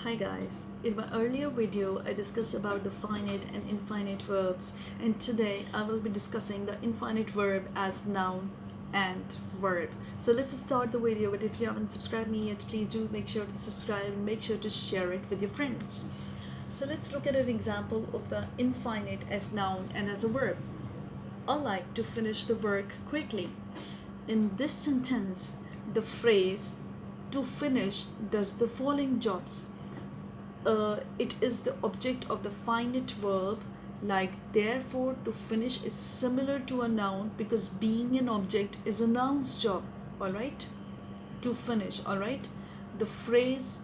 Hi guys, in my earlier video I discussed about the finite and infinite verbs, and today I will be discussing the infinite verb as noun and verb. So let's start the video, but if you haven't subscribed me yet, please do make sure to subscribe and make sure to share it with your friends. So let's look at an example of the infinite as noun and as a verb. I like to finish the work quickly. In this sentence, the phrase to finish does the following jobs. It is the object of the finite verb, like therefore to finish is similar to a noun because being an object is a noun's job. Alright, to finish. Alright, the phrase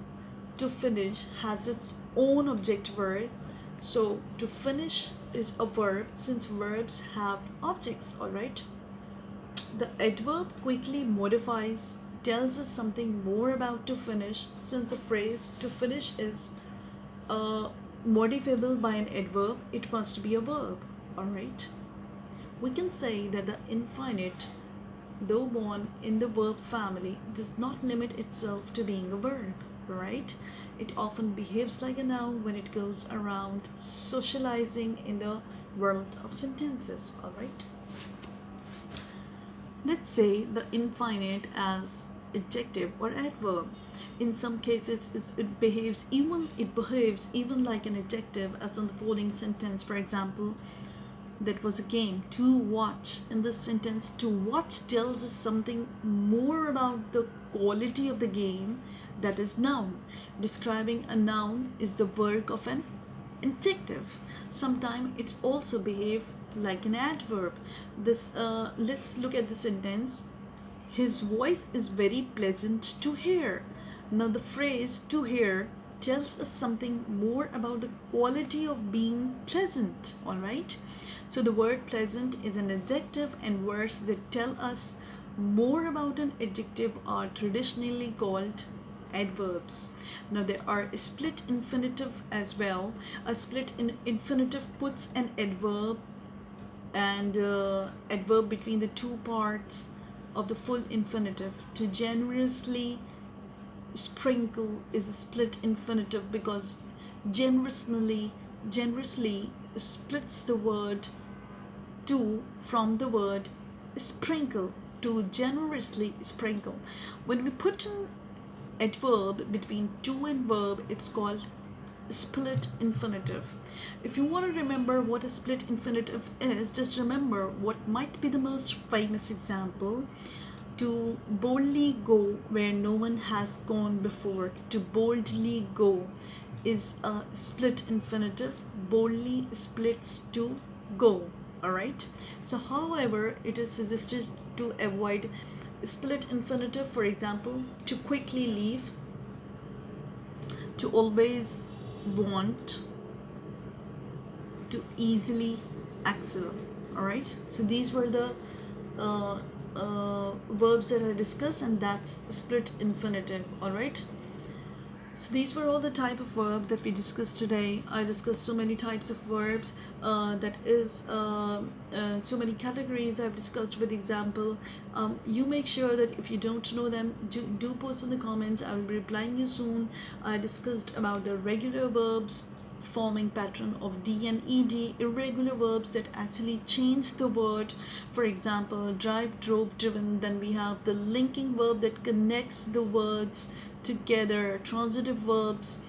to finish has its own object verb, so to finish is a verb since verbs have objects. Alright, the adverb quickly modifies tells us something more about to finish since the phrase to finish is modifiable by an adverb. It must be a verb. Alright, we can say that the infinite, though born in the verb family, does not limit itself to being a verb. Right, it often behaves like a noun when it goes around socializing in the world of sentences. Alright, let's say the infinite as adjective or adverb. In some cases it behaves even like an adjective, as in the following sentence. For example, that was a game to watch. In this sentence, to watch tells us something more about the quality of the game. That is noun. Describing a noun is the work of an adjective. Sometimes it's also behave like an adverb. This let's look at the sentence. His voice is very pleasant to hear. Now the phrase to hear tells us something more about the quality of being pleasant. Alright, so the word pleasant is an adjective, and words that tell us more about an adjective are traditionally called adverbs. Now there are a split infinitive as well. A split infinitive puts an adverb and adverb between the two parts of the full infinitive. To generously sprinkle is a split infinitive because generously splits the word to from the word sprinkle. To generously sprinkle, when we put an adverb between to and verb, it's called split infinitive. If you want to remember what a split infinitive is, just remember what might be the most famous example. To boldly go where no one has gone before. To boldly go is a split infinitive. Boldly splits to go. Alright, so however, it is suggested to avoid split infinitive. For example, to quickly leave, to always want, to easily excel. Alright, so these were the verbs that I discussed, and that's split infinitive. Alright, so these were all the type of verb that we discussed today. I discussed so many types of verbs, so many categories I've discussed with example. You make sure that if you don't know them, do post in the comments. I will be replying you soon. I discussed about the regular verbs forming pattern of D and ED, irregular verbs that actually change the word. For example, drive, drove, driven. Then we have the linking verb that connects the words together, transitive verbs.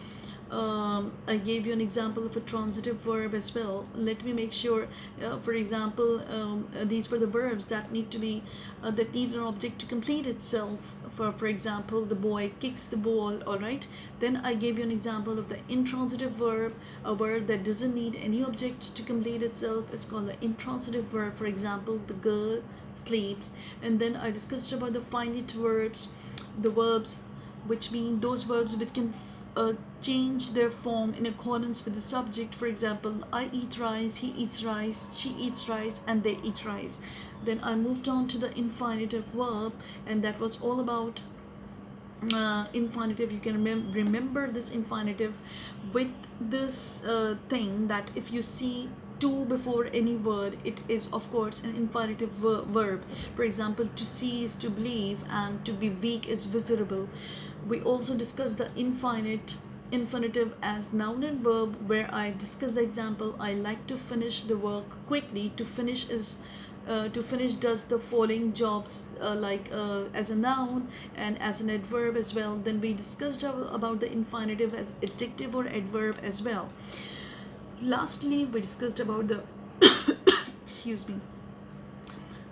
I gave you an example of a transitive verb as well. Let me make sure, for example, these were the verbs that need an object to complete itself. For example, the boy kicks the ball. Alright, then I gave you an example of the intransitive verb, a verb that doesn't need any object to complete itself. It's called the intransitive verb. For example, the girl sleeps. And then I discussed about the finite verbs, the verbs which mean those verbs which can change their form in accordance with the subject. For example, I eat rice, he eats rice, she eats rice, and they eat rice. Then I moved on to the infinitive verb, and that was all about infinitive. You can remember this infinitive with this thing, that if you see to before any word, it is of course an infinitive verb. For example, to see is to believe, and to be weak is miserable. We also discussed the infinite infinitive as noun and verb, where I discuss the example, I like to finish the work quickly. To finish does the following jobs, as a noun and as an adverb as well. Then we discussed about the infinitive as adjective or adverb as well. Lastly, we discussed about the excuse me,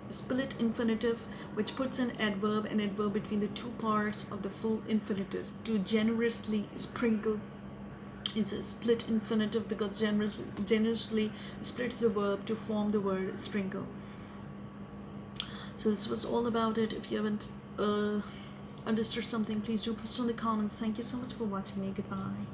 split infinitive, which puts an adverb and adverb between the two parts of the full infinitive. To generously sprinkle is a split infinitive, because generously splits the verb to form the word sprinkle. So this was all about it. If you haven't understood something, please do post in the comments. Thank you so much for watching me. Goodbye.